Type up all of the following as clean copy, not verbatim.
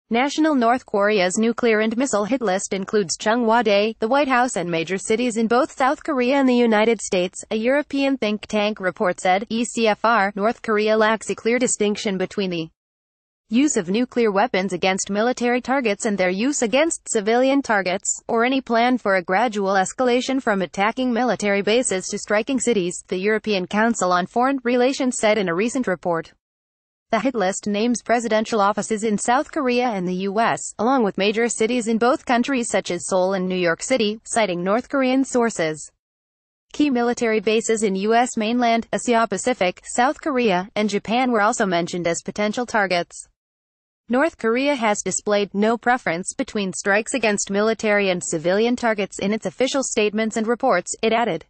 National North Korea's nuclear and missile hit list includes Cheong Wa Dae, the White House and major cities in both South Korea and the United States, a European think tank report said. ECFR, North Korea lacks a clear distinction between the use of nuclear weapons against military targets and their use against civilian targets, or any plan for a gradual escalation from attacking military bases to striking cities, the European Council on Foreign Relations said in a recent report. The hit list names presidential offices in South Korea and the U.S., along with major cities in both countries such as Seoul and New York City, citing North Korean sources. Key military bases in U.S. mainland, Asia-Pacific, South Korea, and Japan were also mentioned as potential targets. North Korea has displayed no preference between strikes against military and civilian targets in its official statements and reports, it added.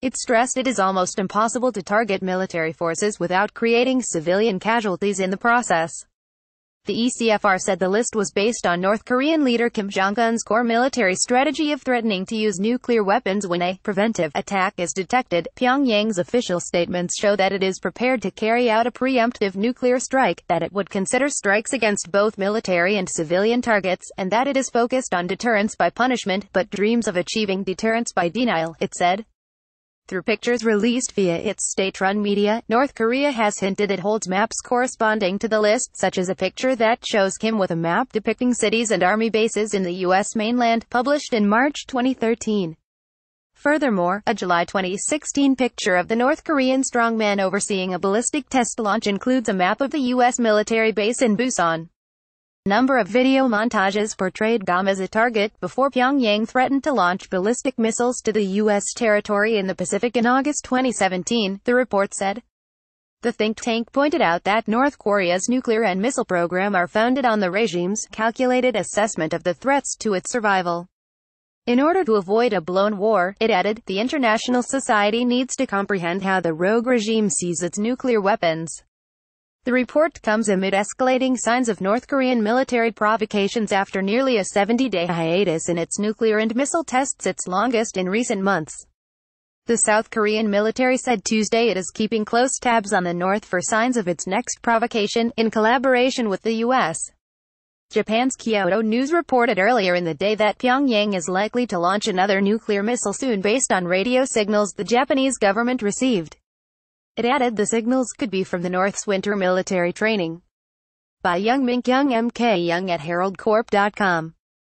It stressed it is almost impossible to target military forces without creating civilian casualties in the process. The ECFR said the list was based on North Korean leader Kim Jong-un's core military strategy of threatening to use nuclear weapons when a preventive attack is detected. Pyongyang's official statements show that it is prepared to carry out a preemptive nuclear strike, that it would consider strikes against both military and civilian targets, and that it is focused on deterrence by punishment, but dreams of achieving deterrence by denial, it said. Through pictures released via its state-run media, North Korea has hinted it holds maps corresponding to the list, such as a picture that shows Kim with a map depicting cities and army bases in the U.S. mainland, published in March 2013. Furthermore, a July 2016 picture of the North Korean strongman overseeing a ballistic test launch includes a map of the U.S. military base in Busan. Number of video montages portrayed Guam as a target before Pyongyang threatened to launch ballistic missiles to the U.S. territory in the Pacific in August 2017, the report said. The think tank pointed out that North Korea's nuclear and missile program are founded on the regime's calculated assessment of the threats to its survival. In order to avoid a blown war, it added, the international society needs to comprehend how the rogue regime sees its nuclear weapons. The report comes amid escalating signs of North Korean military provocations after nearly a 70-day hiatus in its nuclear and missile tests, its longest in recent months. The South Korean military said Tuesday it is keeping close tabs on the North for signs of its next provocation, in collaboration with the U.S. Japan's Kyodo News reported earlier in the day that Pyongyang is likely to launch another nuclear missile soon based on radio signals the Japanese government received. It added the signals could be from the North's winter military training. By Young Mink Young MK Young at HeraldCorp.com.